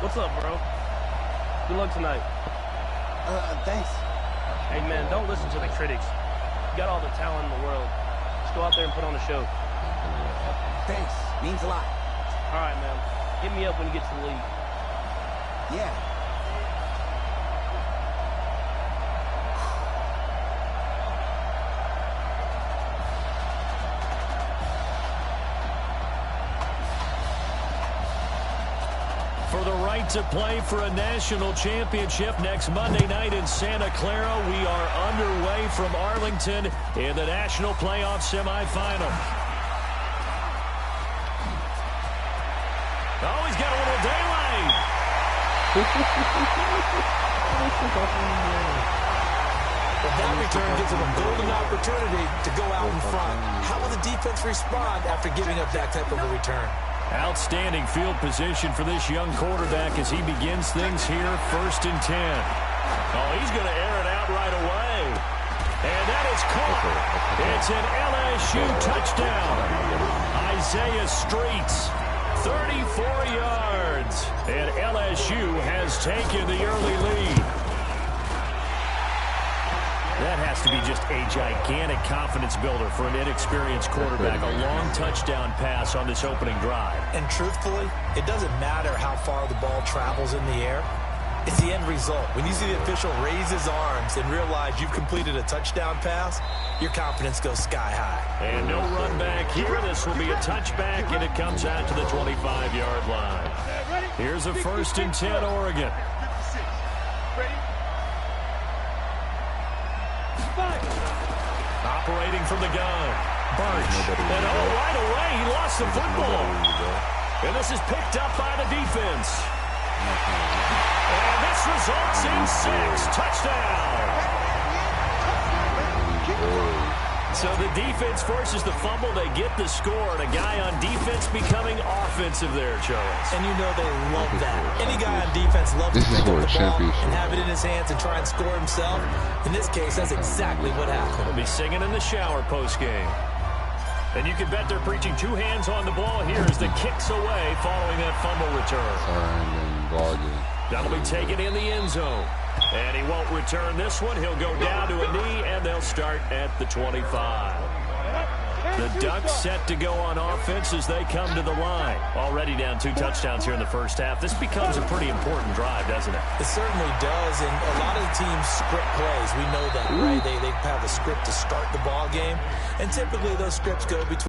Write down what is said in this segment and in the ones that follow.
What's up, bro? Good luck tonight. Thanks. Hey, man, don't listen to the critics. You got all the talent in the world. Just go out there and put on a show. Thanks. Means a lot. All right, man. Hit me up when you get to the league. Yeah. For the right to play for a national championship next Monday night in Santa Clara, we are underway from Arlington in the national playoff semifinal. Oh, he's got a little daylight. That return gives him a golden opportunity to go out in front. How will the defense respond after giving up that type of a return? Outstanding field position for this young quarterback as he begins things here, 1st and 10. Oh, he's going to air it out right away. And that is caught. It's an LSU touchdown. Isaiah Streets, 34 yards. And LSU has taken the early lead. That has to be just a gigantic confidence builder for an inexperienced quarterback. A long touchdown pass on this opening drive. And truthfully, it doesn't matter how far the ball travels in the air. It's the end result. When you see the official raise his arms and realize you've completed a touchdown pass, your confidence goes sky high. And no run back here. This will be a touchback, and it comes out to the 25-yard line. Here's a 1st and 10, Oregon. Operating from the gun. Birch. And right away, he lost the football. And this is picked up by the defense. And this results in 6. Touchdown. So the defense forces the fumble. They get the score. And a guy on defense becoming offensive there, Charles. And you know they love that. Any guy on defense loves to pick up the ball and have it in his hands and try and score himself. In this case, that's exactly what happened. We'll be singing in the shower post-game. And you can bet they're preaching 2 hands on the ball here as the kick's away following that fumble return. That'll be taken in the end zone. And he won't return this one. He'll go down to a knee, and they'll start at the 25. The Ducks set to go on offense as they come to the line. Already down 2 touchdowns here in the first half. This becomes a pretty important drive, doesn't it? It certainly does, and a lot of the teams script plays. We know that, right? They have a script to start the ball game, and typically those scripts go between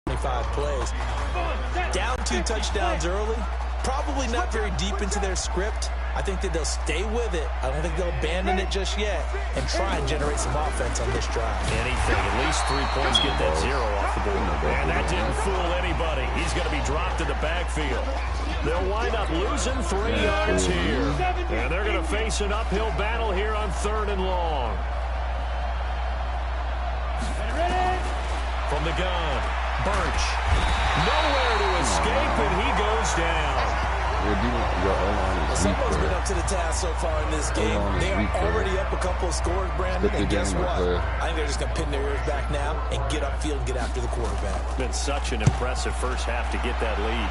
25 plays. Down 2 touchdowns early, probably not very deep into their script. I think that they'll stay with it. I don't think they'll abandon it just yet and try and generate some offense on this drive. Anything. At least 3 points. Get that 0 off the board. And that didn't fool anybody. He's going to be dropped in the backfield. They'll wind up losing 3 yards here. And they're going to face an uphill battle here on 3rd and long. From the gun, Birch. Nowhere to escape, and he goes down. Someone's been up to the task so far in this game. They are already up a couple of scores, Brandon, and guess what? I think they're just going to pin their ears back now and get upfield and get after the quarterback. It's been such an impressive first half to get that lead.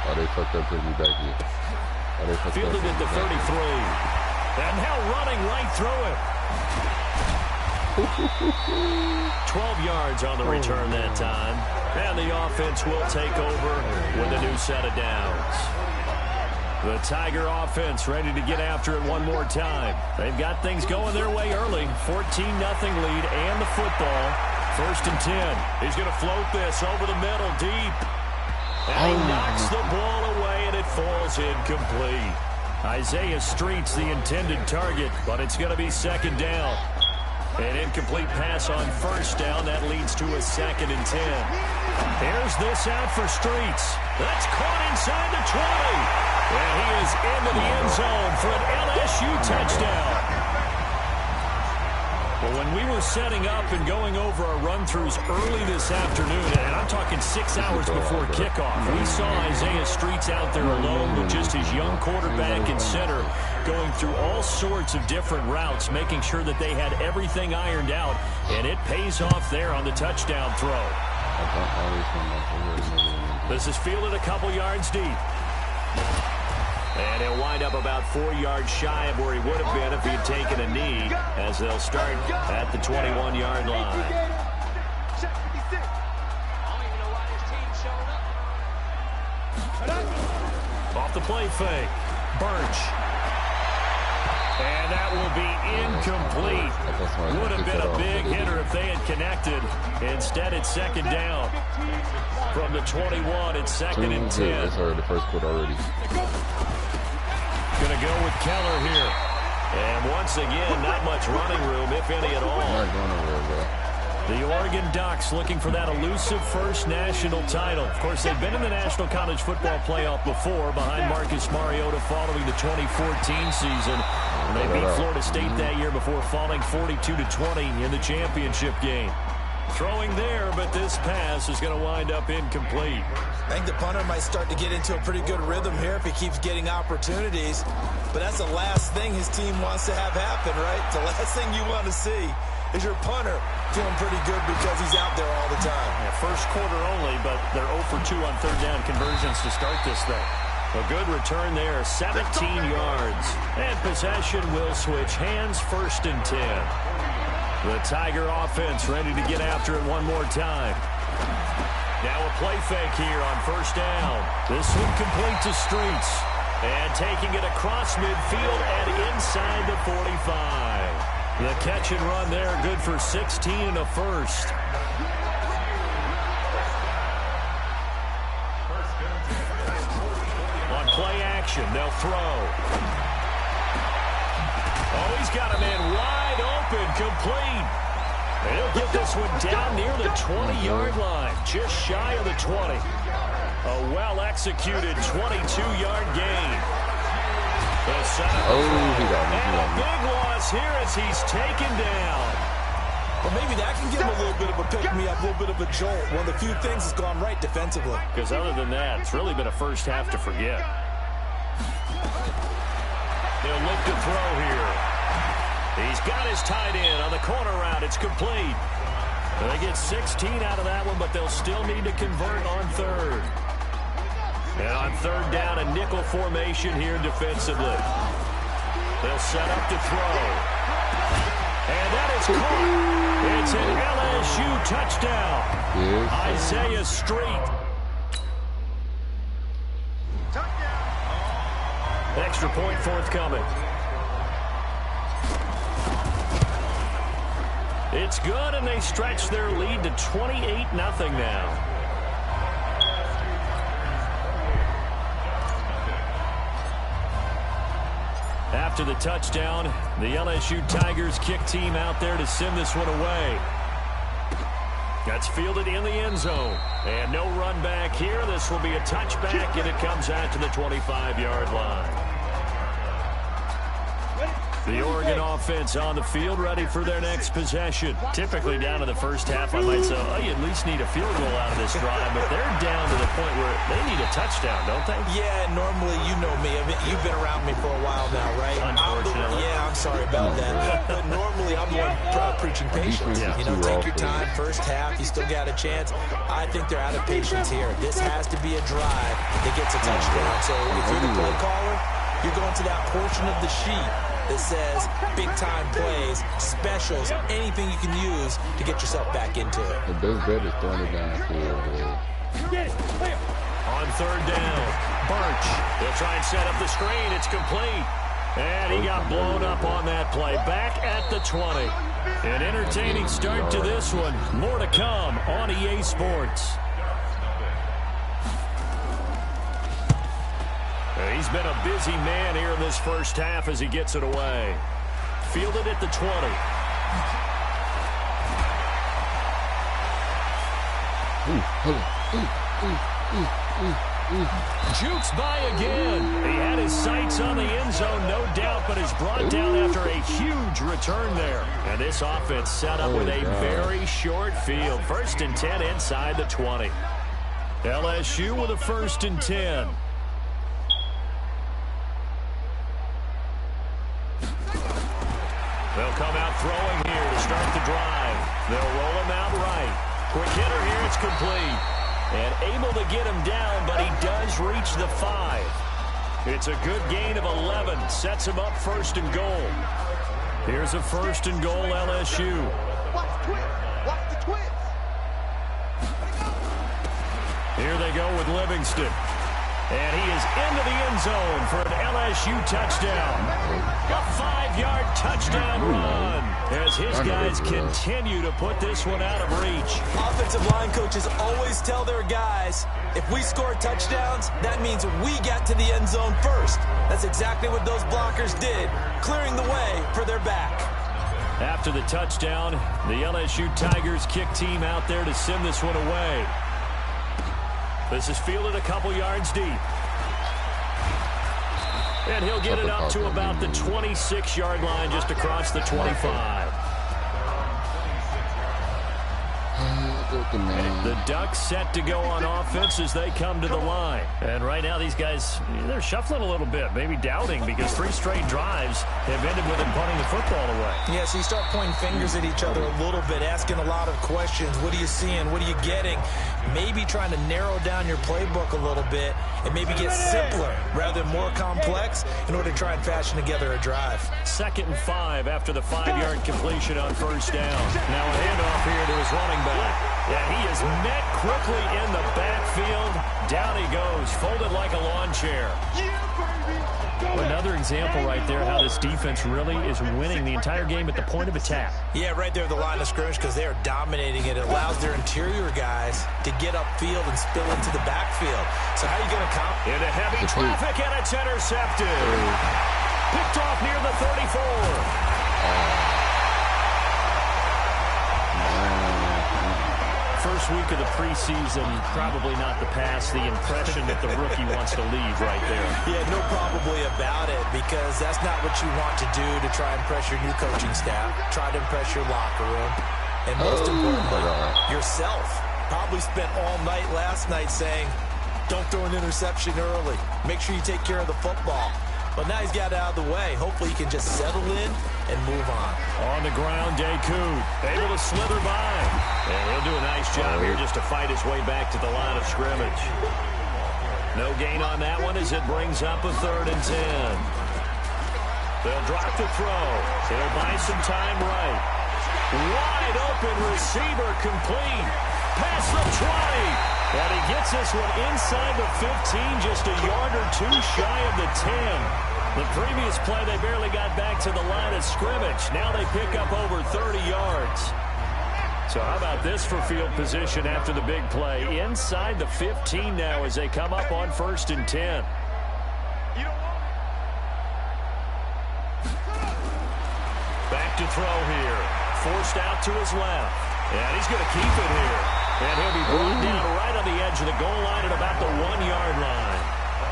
Oh, they fucked up putting me back here. Fielded at the 33. And now running right through it. 12 yards on the return that time. And the offense will take over with a new set of downs. The Tiger offense ready to get after it one more time. They've got things going their way early. 14-0 lead and the football. 1st and 10. He's going to float this over the middle deep. And he knocks the ball away, and it falls incomplete. Isaiah Streets the intended target, but it's going to be 2nd down. An incomplete pass on 1st down. That leads to a 2nd and 10. Here's this out for Streets. That's caught inside the 20. And he is into the end zone for an LSU touchdown. Well, when we were setting up and going over our run-throughs early this afternoon, and I'm talking 6 hours before kickoff, we saw Isaiah Streets out there alone with just his young quarterback and center going through all sorts of different routes, making sure that they had everything ironed out, and it pays off there on the touchdown throw. This is fielded a couple yards deep. And he'll wind up about 4 yards shy of where he would have been if he had taken a knee, as they'll start at the 21-yard line. Off the play fake. Birch. And that will be incomplete. Would have been a big hitter if they had connected. Instead, it's second down. From the 21, it's second and 10. That's already the first quarter already. Going to go with Keller here. And once again, not much running room, if any at all. Not going nowhere, bro. The Oregon Ducks looking for that elusive first national title. Of course, they've been in the National College Football Playoff before, behind Marcus Mariota following the 2014 season. And they beat Florida State that year before falling 42-20 in the championship game. Throwing there, but this pass is going to wind up incomplete. I think the punter might start to get into a pretty good rhythm here if he keeps getting opportunities. But that's the last thing his team wants to have happen, right? The last thing you want to see is your punter feeling pretty good because he's out there all the time. Yeah, first quarter only, but they're 0 for 2 on third down conversions to start this thing. A good return there, 17 yards. And possession will switch hands, first and 10. The Tiger offense ready to get after it one more time. Now a play fake here on first down. This one complete to Streets. And taking it across midfield and inside the 45. The catch and run there, good for 16 and a first. On play action, they'll throw. Oh, he's got a man wide open, complete. And he'll get this one down near the 20-yard line, just shy of the 20. A well-executed 22-yard gain. Oh, he got me. And a big loss here as he's taken down. Well, maybe that can give him a little bit of a pick-me-up, a little bit of a jolt. One of the few things that's gone right defensively. Because other than that, it's really been a first half to forget. He'll look to throw here. He's got his tight end on the corner route. It's complete. And they get 16 out of that one, but they'll still need to convert on third. And on third down, a nickel formation here defensively. They'll set up to throw. And that is caught. It's an LSU touchdown. Yes. Isaiah Street. Extra point forthcoming. It's good, and they stretch their lead to 28-0 now. After the touchdown, the LSU Tigers kick team out there to send this one away. That's fielded in the end zone. And no run back here. This will be a touchback, and it comes out to the 25-yard line. The Oregon offense on the field, ready for their next possession. Typically down in the first half, I might say, oh, you at least need a field goal out of this drive. But they're down to the point where they need a touchdown, don't they? Yeah, normally, you know me. I mean, you've been around me for a while now, right? Unfortunately. I'm sorry about that. But normally, I'm the one preaching patience. Yeah. You know, take your time. First half, you still got a chance. I think they're out of patience here. This has to be a drive that gets a touchdown. So if you're the play caller, you're going to that portion of the sheet that says big-time plays, specials, anything you can use to get yourself back into it. The best bet is throwing it downfield. On third down, Birch. They'll try and set up the screen. It's complete. And he got blown up on that play. Back at the 20. An entertaining start to this one. More to come on EA Sports. He's been a busy man here in this first half as he gets it away. Fielded at the 20. Jukes by again. He had his sights on the end zone, no doubt, but is brought down after a huge return there. And this offense set up with a very short field. First and 10 inside the 20. LSU with a first and 10. They'll come out throwing here to start the drive. They'll roll him out right. Quick hitter here, it's complete. And able to get him down, but he does reach the 5. It's a good gain of 11. Sets him up first and goal. Here's a first and goal, LSU. Watch the twist. Watch the twist. Here they go with Livingston. And he is into the end zone for an LSU touchdown. A 5-yard touchdown run as his guys continue to put this one out of reach. Offensive line coaches always tell their guys, if we score touchdowns, that means we got to the end zone first. That's exactly what those blockers did, clearing the way for their back. After the touchdown, the LSU Tigers kick team out there to send this one away. This is fielded a couple yards deep. And he'll get it up to about the 26-yard line, just across the 25. The Ducks set to go on offense as they come to the line. And right now these guys, they're shuffling a little bit, maybe doubting, because 3 straight drives have ended with them punting the football away. Yeah, so you start pointing fingers at each other a little bit, asking a lot of questions. What are you seeing? What are you getting? Maybe trying to narrow down your playbook a little bit and maybe get simpler rather than more complex in order to try and fashion together a drive. 2nd and 5 after the 5-yard completion on first down. Now a handoff here to his running back. And he is met quickly in the backfield. Down he goes, folded like a lawn chair. Another example right there how this defense really is winning the entire game at the point of attack. Yeah, right there at the line of scrimmage, because they are dominating it. It allows their interior guys to get upfield and spill into the backfield. So how are you going to comp? Into heavy traffic, and it's intercepted. Picked off near the 34. First week of the preseason, probably not the pass, the impression that the rookie wants to leave right there. Yeah, no probably about it, because that's not what you want to do to try and impress your new coaching staff, try to impress your locker room, and most importantly, yourself. Probably spent all night last night saying, don't throw an interception early. Make sure you take care of the football. But now he's got it out of the way. Hopefully he can just settle in and move on. On the ground, Deku able to slither by. And he'll do a nice job here just to fight his way back to the line of scrimmage. No gain on that one as it brings up a 3rd and 10. They'll drop the throw. He'll buy some time right. Wide open receiver complete. Past the 20. And he gets this one inside the 15, just a yard or 2 shy of the 10. The previous play, they barely got back to the line of scrimmage. Now they pick up over 30 yards. So how about this for field position after the big play? Inside the 15 now as they come up on 1st and 10. Back to throw here. Forced out to his left. And he's going to keep it here. And he'll be brought down right on the edge of the goal line at about the 1-yard line.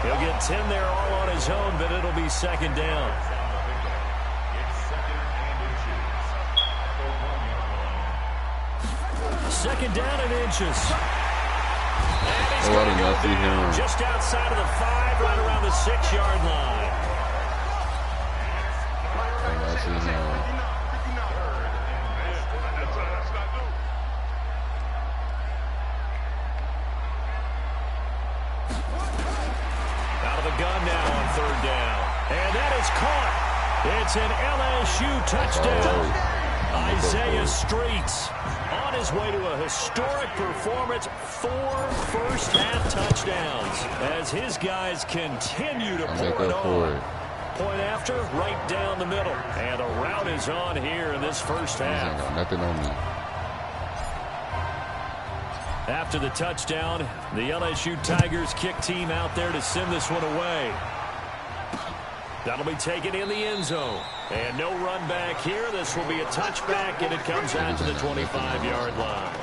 He'll get 10 there all on his own, but it'll be 2nd down. Second down and inches. And he's going to go down just outside of the 5, right around the 6-yard line. Gun now on 3rd down. And that is caught. It's an LSU touchdown. Isaiah Streets on his way to a historic performance. 4 first-half touchdowns as his guys continue to pour it on. Point after, right down the middle. And a rout is on here in this first half. Nothing on me. After the touchdown, the LSU Tigers kick team out there to send this one away. That'll be taken in the end zone. And no run back here. This will be a touchback, and it comes out to the 25-yard line.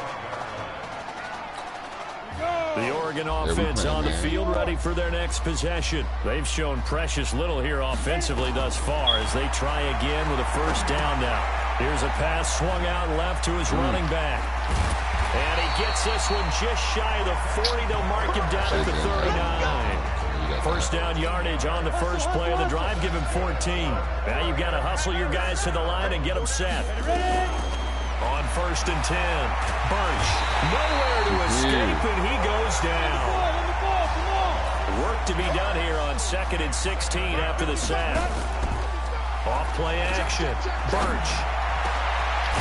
The Oregon offense on the field ready for their next possession. They've shown precious little here offensively thus far as they try again with a first down now. Here's a pass swung out left to his running back. And he gets this one just shy of the 40. They'll mark him down at the 39. First down yardage on the first play of the drive. Give him 14. Now you've got to hustle your guys to the line and get them set. On 1st and 10. Burch nowhere to escape, and he goes down. Worked to be done here on 2nd and 16 after the sack. Off play action. Birch.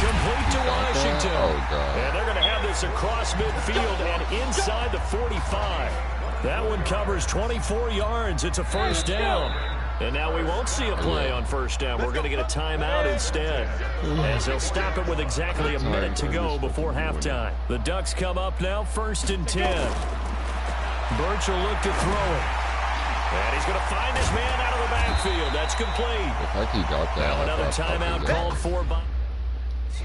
Complete to Washington. Oh, God. And they're going to have this across midfield and inside the 45. That one covers 24 yards. It's a first down. And now we won't see a play on first down. We're going to get a timeout instead, as they'll stop it with exactly a minute to go before halftime. The Ducks come up now, 1st and 10. Birch will look to throw it. And he's going to find his man out of the backfield. That's complete. If I keep got that, Now another timeout called for by... Let's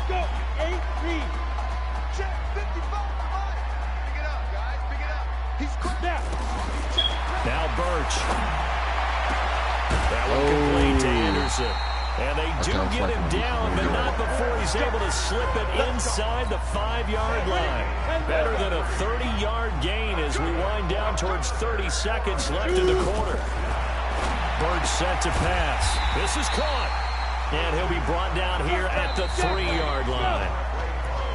go. 8-3. Check 55. Pick it up, guys. Pick it up. He's quick now. Now Birch. That one complete to Anderson. And they do get him down, but not before he's able to slip it inside the 5-yard line. Better than a 30-yard gain as we wind down towards 30 seconds left in the quarter. Birch set to pass. This is caught. And he'll be brought down here at the 3-yard line.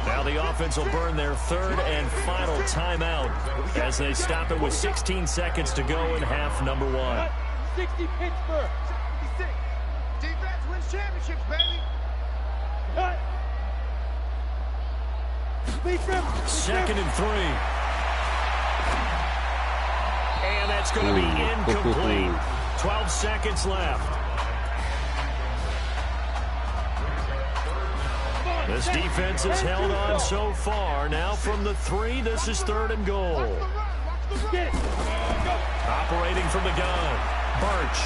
Now the offense will burn their 3rd and final timeout as they stop it with 16 seconds to go in half number 1. 60 Pittsburgh. 76. Defense wins championships, baby. Cut. 2nd and 3. And that's going to be incomplete. 12 seconds left. This defense has held on so far. Now from the 3, this is 3rd and goal. Operating from the gun, Birch.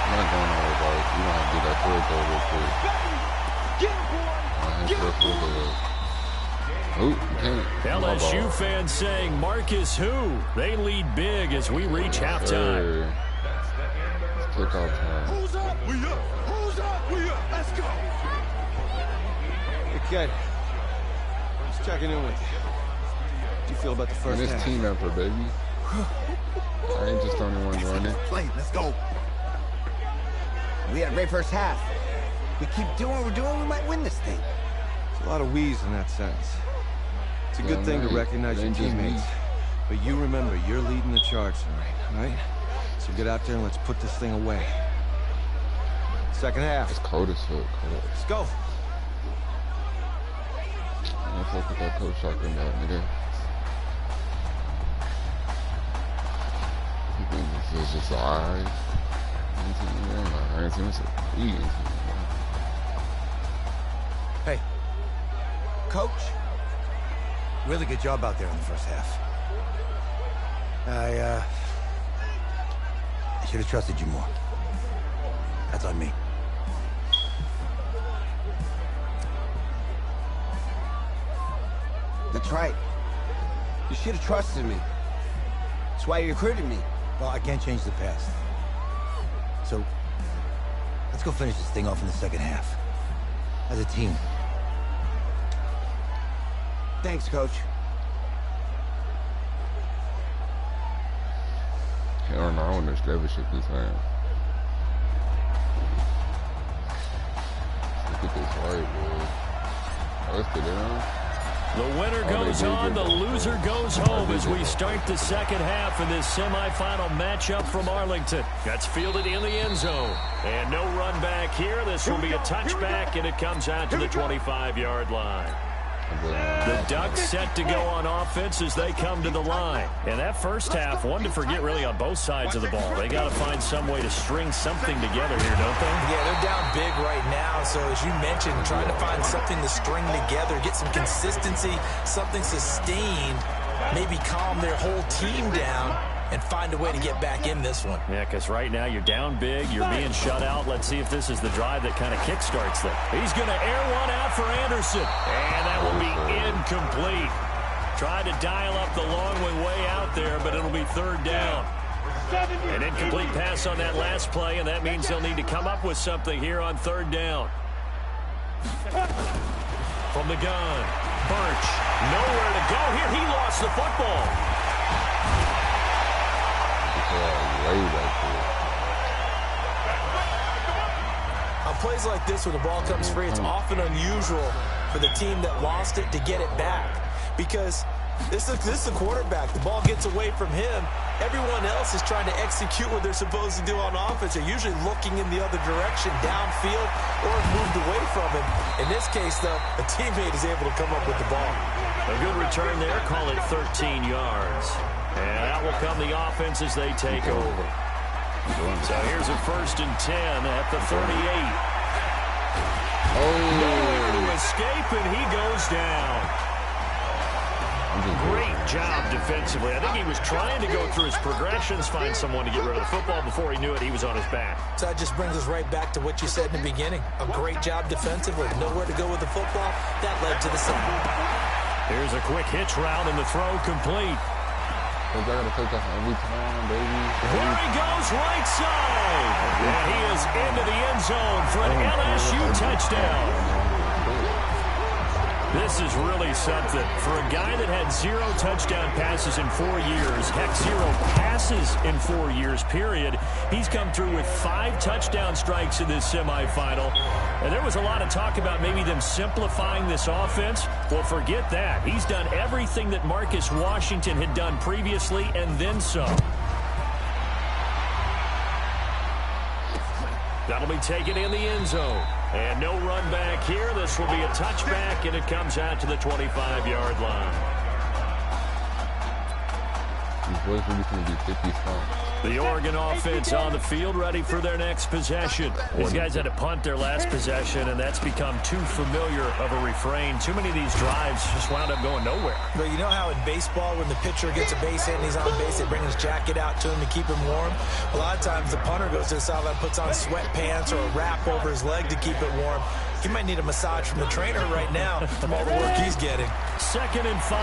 I'm not going all the way. You don't have to do that field goal real quick. Oh, you can't. LSU fans saying, Marcus who? They lead big as we reach halftime. Kickoff time. Who's up? We up. Who's up? We up. Let's go. Hey, kid. Just checking in with you. How do you feel about the first And half? it's team effort, baby. I ain't just the only one running. Play. Let's go. We had a great first half. We keep doing what we're doing, we might win this thing. There's a lot of we's in that sentence. It's a good thing to recognize your teammates. But you remember, you're leading the charge tonight, right? So get out there and let's put this thing away. Second half. It's cold as fuck. Let's go. I don't fuck with that coach talking about, nigga. You think this is just alright? I ain't seen this eating. Hey, Coach, really good job out there in the first half. I should have trusted you more. That's on me. That's right. You should have trusted me. That's why you recruited me. Well, I can't change the past. So, let's go finish this thing off in the second half. As a team. Thanks, Coach. Hell no, I want to championship this time. Look at this right, boy. Oh, let's get it on. The winner goes on, the loser goes home as we start the second half in this semifinal matchup from Arlington. That's fielded in the end zone. And no run back here. This will be a touchback, and it comes out to the 25-yard line. The Ducks set to go on offense as they come to the line. And that first half, one to forget really on both sides of the ball. They got to find some way to string something together here, don't they? Yeah, they're down big right now. So as you mentioned, trying to find something to string together, get some consistency, something sustained, maybe calm their whole team down and find a way to get back in this one. Yeah, because right now you're down big, you're being shut out. Let's see if this is the drive that kind of kickstarts them. He's going to air one out for Anderson, and that will be incomplete. Tried to dial up the long way out there, but it'll be third down. An incomplete pass on that last play, and that means they'll need to come up with something here on third down. From the gun, Birch, nowhere to go here. He lost the football. On plays like this where the ball comes free, it's often unusual for the team that lost it to get it back. because this is a quarterback. The ball gets away from him. Everyone else is trying to execute what they're supposed to do on offense. They're usually looking in the other direction, downfield, or moved away from him. In this case, though, a teammate is able to come up with the ball. A good return there. Call it 13 yards. And out will come the offense as they take over. So here's a 1st and 10 at the 38. Nowhere to escape, and he goes down. Great job defensively. I think he was trying to go through his progressions, find someone to get rid of the football. Before he knew it, he was on his back. So that just brings us right back to what you said in the beginning. A great job defensively. Nowhere to go with the football. That led to the sack. Here's a quick hitch route, and the throw complete. I gotta take that every time, baby. There he goes, right side. And he is into the end zone for an LSU touchdown. This is really something. For a guy that had 0 touchdown passes in 4 years, heck, 0 passes in 4 years, period, he's come through with 5 touchdown strikes in this semifinal. And there was a lot of talk about maybe them simplifying this offense. Well, forget that. He's done everything that Marcus Washington had done previously and then some. That'll be taken in the end zone. And no run back here. This will be a touchback, and it comes out to the 25-yard line. These boys are going to be 50 spots. The Oregon offense on the field, ready for their next possession. These guys had to punt their last possession, and that's become too familiar of a refrain. Too many of these drives just wound up going nowhere. But you know how in baseball, when the pitcher gets a base hit and he's on base, they bring his jacket out to him to keep him warm? A lot of times the punter goes to the sideline, puts on sweatpants or a wrap over his leg to keep it warm. He might need a massage from the trainer right now from all the work he's getting. 2nd and 5.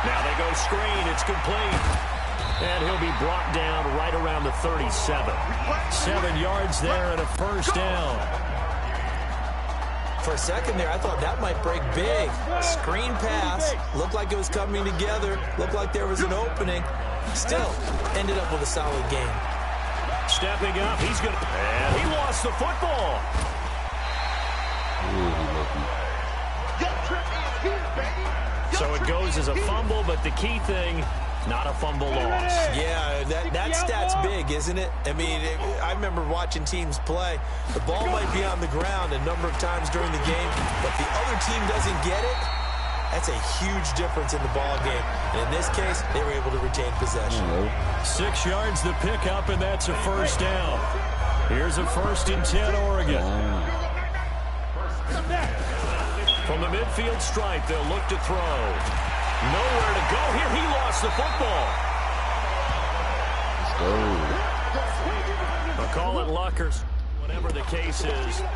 Now they go screen. It's complete. And he'll be brought down right around the 37. 7 yards there and a 1st down. For a second there, I thought that might break big. Screen pass. Looked like it was coming together. Looked like there was an opening. Still, ended up with a solid game. Stepping up, he's going to... And he lost the football. So it goes as a fumble, but the key thing... not a fumble loss. Yeah, that stat's big, isn't it? I mean, I remember watching teams play. The ball might be on the ground a number of times during the game, but the other team doesn't get it. That's a huge difference in the ball game. And in this case, they were able to retain possession. 6 yards the pickup, and that's a 1st down. Here's a 1st and 10, Oregon. From the midfield stripe, they'll look to throw. Nowhere to go here. He lost the football. Let's go. They'll call it Luckers. Whatever the case is,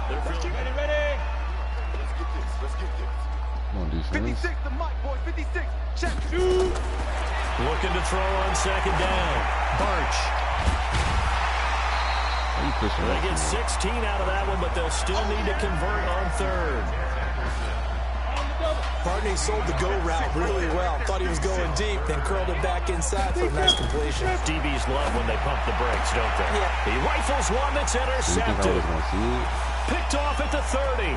they're feeling ready. Let's get this. Come on, defense. 56, the mic, boys. 56. Check. looking to throw on 2nd down. Birch. They get 16 out of that one, but they'll still need to convert on 3rd. Partney sold the go route really well. Thought he was going deep, then curled it back inside for a nice completion. DBs love when they pump the brakes, don't they? Yeah. He rifles one that's intercepted. Picked off at the 30.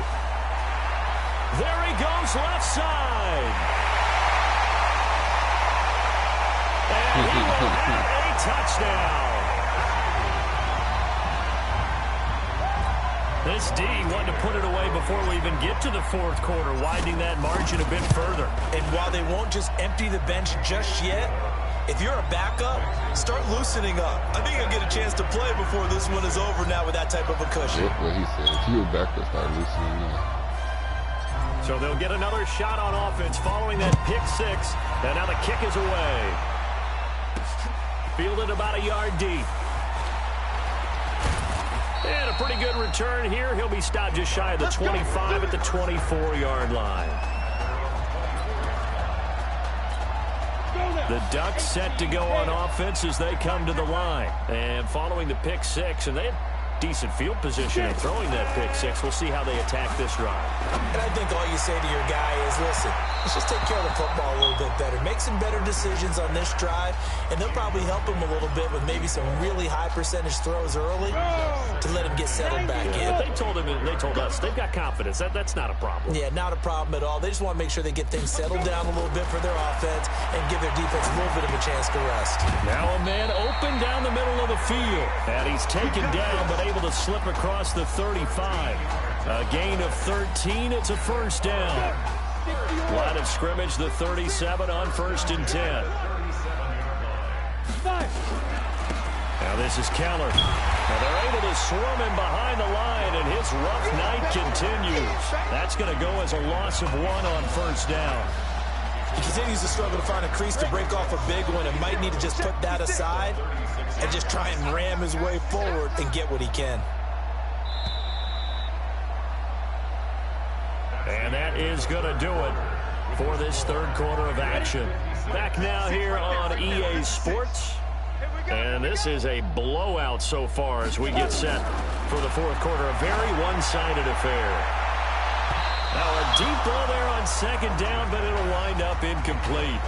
There he goes, left side. And he will have a touchdown. This D wanted to put it away before we even get to the 4th quarter, widening that margin a bit further. And while they won't just empty the bench just yet, if you're a backup, start loosening up. I think you'll get a chance to play before this one is over now with that type of a cushion. What he said. If you're a backup, start loosening up. So they'll get another shot on offense following that pick 6. And now the kick is away. Fielded about a yard deep. And a pretty good return here. He'll be stopped just shy of the 25 at the 24-yard line. The Ducks set to go on offense as they come to the line. And following the pick 6, and they had decent field position and throwing that pick six. We'll see how they attack this drive. And I think all you say to your guy is, listen, let's just take care of the football a little bit better. Make some better decisions on this drive, and they'll probably help him a little bit with maybe some really high percentage throws early to let him get settled back in. They told us they've got confidence. That's not a problem. Yeah, not a problem at all. They just want to make sure they get things settled down a little bit for their offense and give their defense a little bit of a chance to rest. Now a man open down the middle of the field. And he's taken down but able to slip across the 35. A gain of 13. It's a first down. Line of scrimmage, the 37 on 1st and 10. Now this is Keller. And they're able to swarm him behind the line, and his rough night continues. That's going to go as a loss of 1 on 1st down. He continues to struggle to find a crease to break off a big one and might need to just put that aside and just try and ram his way forward and get what he can. And that is going to do it for this third quarter of action. Back now here on EA Sports. And this is a blowout so far as we get set for the fourth quarter. A very one-sided affair. Now a deep ball there on 2nd down, but it'll wind up incomplete.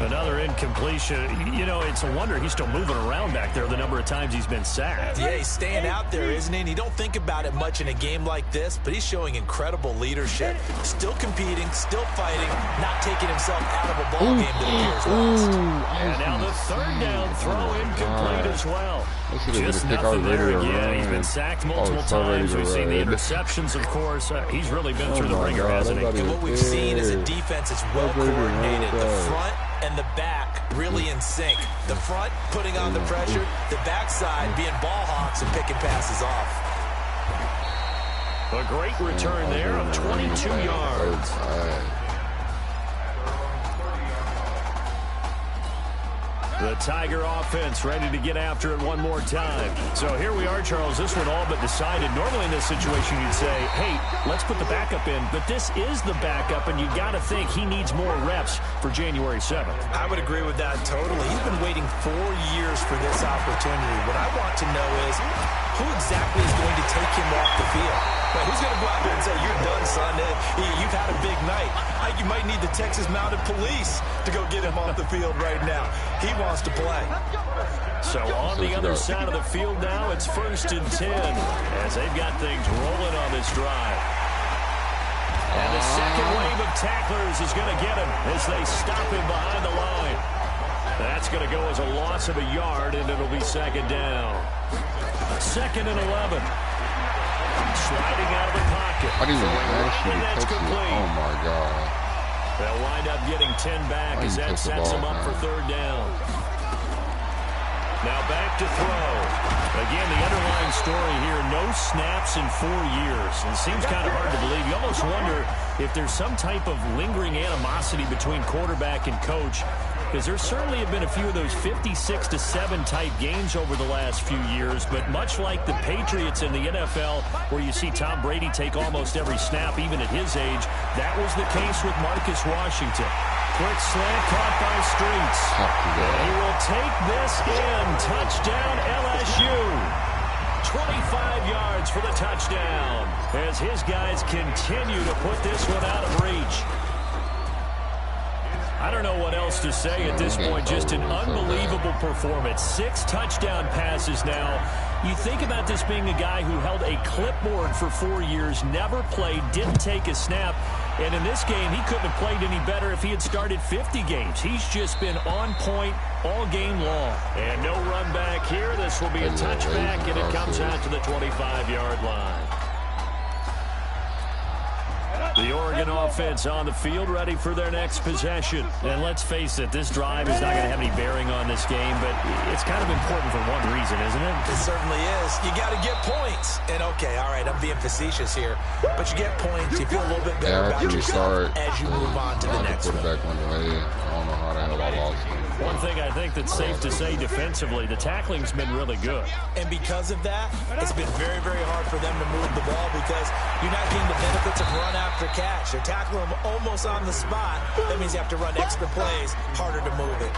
Another incompletion. You know, it's a wonder he's still moving around back there the number of times he's been sacked. Yeah, he's staying out there, isn't he? And you don't think about it much in a game like this, but he's showing incredible leadership. Still competing, still fighting, not taking himself out of a ball game that appears lost. And now the 3rd down throw incomplete as well. Just nothing there again. He's been sacked multiple times. We've seen the interceptions, of course. He's really been through the ringer, hasn't he? And what we've seen is a defense that's well coordinated. The front and the back really in sync. The front putting on the pressure, the backside being ball hawks and picking passes off. A great return there of 22 yards. The Tiger offense ready to get after it one more time. So here we are, Charles. This one all but decided. Normally in this situation you'd say, hey, let's put the backup in. But this is the backup, and you got to think he needs more reps for January 7th. I would agree with that totally. He's been waiting 4 years for this opportunity. What I want to know is who exactly is going to take him off the field? Right, who's going to go out there and say, you're done, son. You've had a big night. You might need the Texas Mounted Police to go get him off the field right now. He wants to play. So on the other side of the field now, it's 1st and 10 as they've got things rolling on this drive. And the second wave of tacklers is going to get him as they stop him behind the line. That's going to go as a loss of a yard, and it'll be 2nd down. 2nd and 11. Sliding out of the pocket. I didn't even actually touch it. Oh my God. They'll wind up getting 10 back as that sets them up for 3rd down. Now back to throw. Again, the underlying story here, no snaps in 4 years. And it seems kind of hard to believe. You almost wonder if there's some type of lingering animosity between quarterback and coach, because there certainly have been a few of those 56-7 type games over the last few years, but much like the Patriots in the NFL, where you see Tom Brady take almost every snap, even at his age, that was the case with Marcus Washington. Quick slant caught by Streets. And he will take this in. Touchdown LSU. 25 yards for the touchdown as his guys continue to put this one out of reach. I don't know what else to say at this point. Just an unbelievable performance. 6 touchdown passes now. You think about this being a guy who held a clipboard for 4 years, never played, didn't take a snap. And in this game, he couldn't have played any better if he had started 50 games. He's just been on point all game long. And no run back here. This will be a touchback, and it comes out to the 25-yard line. The Oregon offense on the field, ready for their next possession. And let's face it, this drive is not going to have any bearing on this game, but it's kind of important for one reason, isn't it? It certainly is. You got to get points. And, okay, all right, I'm being facetious here, but you get points. You feel a little bit better about yourself as you move on to the next one. I don't know how the hell I lost him. One thing I think that's safe to say defensively, the tackling's been really good. And because of that, it's been very, very hard for them to move the ball because you're not getting the benefits of run after catch. They're tackling them almost on the spot. That means you have to run extra plays, harder to move it.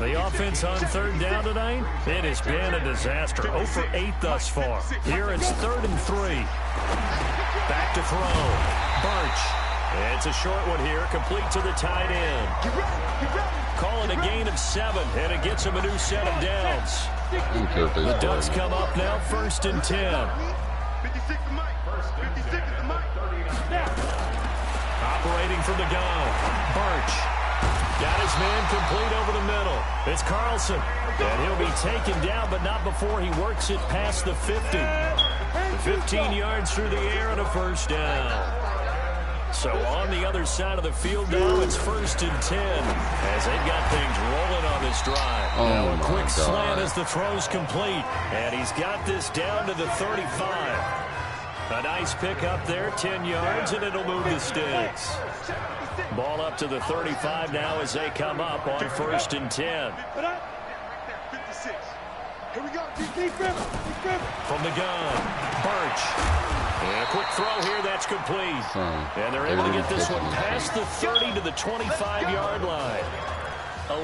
The offense on third down tonight, it has been a disaster. 0 for 8 thus far. Here it's 3rd and 3. Back to throw. Birch. It's a short one here, complete to the tight end. Call it a gain of 7, and it gets him a new set of downs. The Ducks come up now, 1st and 10. Operating from the gun. Birch. Got his man complete over the middle. It's Carlson. And he'll be taken down, but not before he works it past the 50. 15 yards through the air and a 1st down. So on the other side of the field now, it's 1st and 10 as they've got things rolling on this drive. Now a quick slant as the throw's complete, and he's got this down to the 35. A nice pick up there, 10 yards, and it'll move the sticks. Ball up to the 35 now as they come up on 1st and 10. Here we go. From the gun, Birch. And a quick throw here, that's complete. And they're able to get this one past the 30 to the 25-yard line.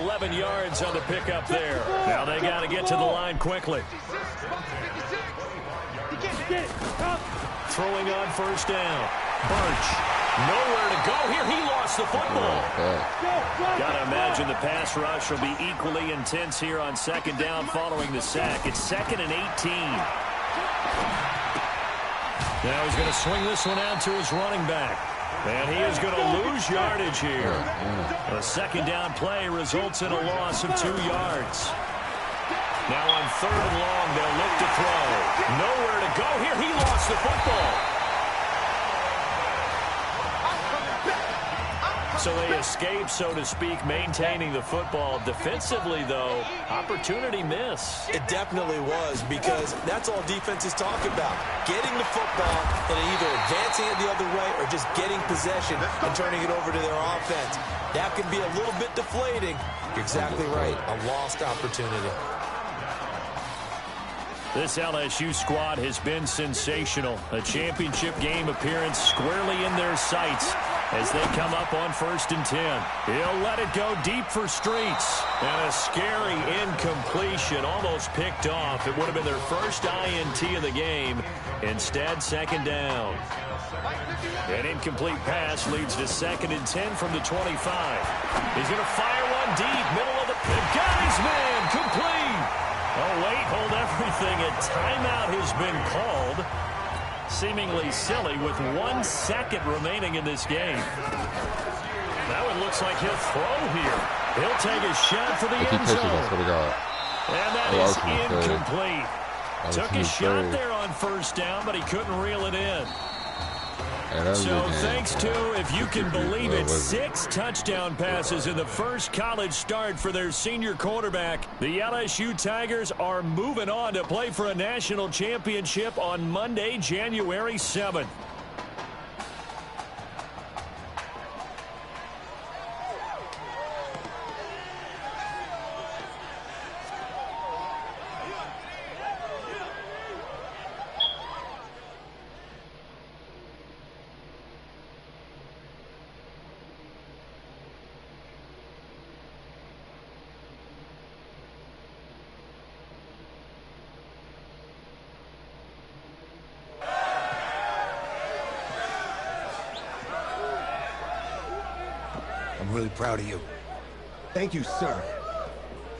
11 yards on the pickup there. Now they got to get to the line quickly. Throwing on 1st down. Birch. Nowhere to go here. He lost the football. Got to imagine the pass rush will be equally intense here on 2nd down following the sack. It's 2nd and 18. Now he's going to swing this one out to his running back. And he is going to lose yardage here. A 2nd down play results in a loss of 2 yards. Now on 3rd and long, they'll look to throw. Nowhere to go here. He lost the football. So they escape, so to speak, maintaining the football. Defensively, though, opportunity miss. It definitely was, because that's all defenses talk about. Getting the football and either advancing it the other way or just getting possession and turning it over to their offense. That can be a little bit deflating. You're exactly right. A lost opportunity. This LSU squad has been sensational. A championship game appearance squarely in their sights as they come up on 1st and 10. He'll let it go deep for Streets. And a scary incompletion, almost picked off. It would have been their first INT of the game. Instead, 2nd down. An incomplete pass leads to 2nd and 10 from the 25. He's going to fire one deep, middle of the pit. Got his man, complete. Oh, wait, hold everything. A timeout has been called. Seemingly silly with 1 second remaining in this game. Now it looks like he'll throw here. He'll take a shot for the end zone. And that is incomplete. Took a shot there on 1st down, but he couldn't reel it in. So thanks to, if you can believe it, 6 touchdown passes in the first college start for their senior quarterback. The LSU Tigers are moving on to play for a national championship on Monday, January 7th. I'm really proud of you. Thank you, sir.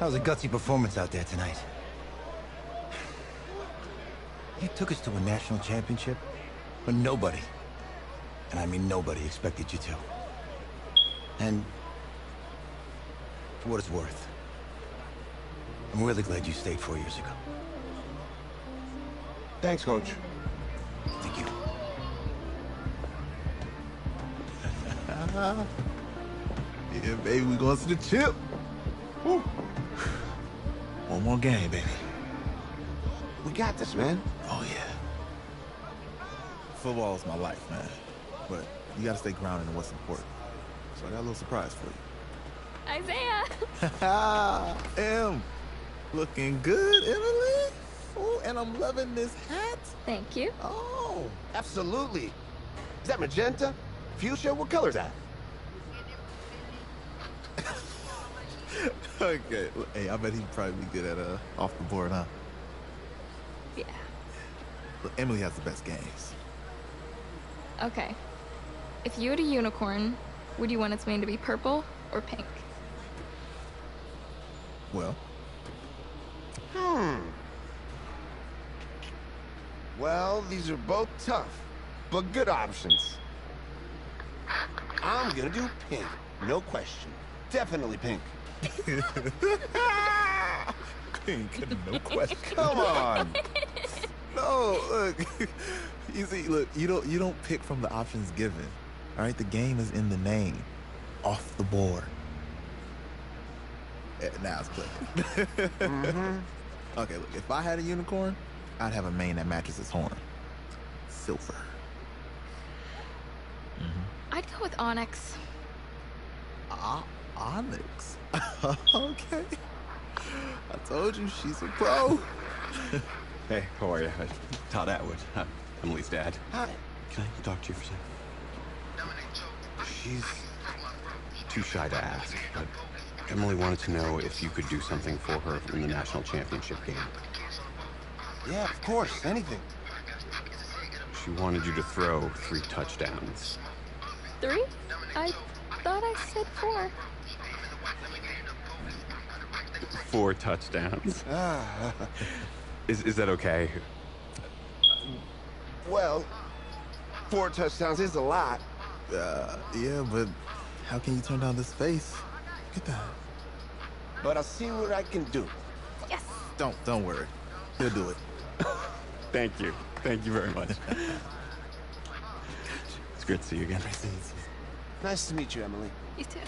That was a gutsy performance out there tonight. You took us to a national championship when nobody, and I mean nobody, expected you to. And for what it's worth, I'm really glad you stayed 4 years ago. Thanks, Coach. Thank you. Yeah, baby, we going to the chip. Woo. One more game, baby. We got this, man. Oh, yeah. Football is my life, man. But you got to stay grounded in what's important. So I got a little surprise for you. Isaiah! M, looking good, Emily. Oh, and I'm loving this hat. Thank you. Oh, absolutely. Is that magenta? Fuchsia? What color is that? Okay. Hey, I bet he'd probably be good at off the board, huh? Yeah. Look, Emily has the best games. Okay. If you had a unicorn, would you want its mane to be purple or pink? Well, Well, these are both tough, but good options. I'm gonna do pink. No question. Definitely pink. pink, no question. Come on. No, look. You see, look, you don't pick from the options given. All right, the game is in the name. Off the board. Now it's clicking. Okay, look, if I had a unicorn, I'd have a mane that matches his horn. Silver. I'd go with onyx. Onyx. Okay. I told you, she's a pro. Hey, how are you? Todd Atwood. I'm Emily's dad. Hi. Can I talk to you for a second? She's too shy to ask, but Emily wanted to know if you could do something for her in the national championship game. Yeah, of course. Anything. She wanted you to throw 3 touchdowns. 3? I thought I said 4. 4 touchdowns. Is that okay? Well, 4 touchdowns is a lot. Yeah, but how can you turn down this face? Look at that. But I'll see what I can do. Yes. Don't worry. He'll do it. Thank you. Thank you very much. It's great to see you again. Nice to meet you, Emily. You too.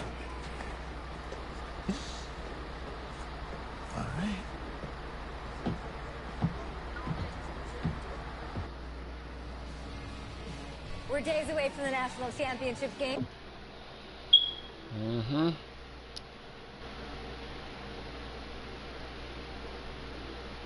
All right. We're days away from the national championship game. Mm-hmm.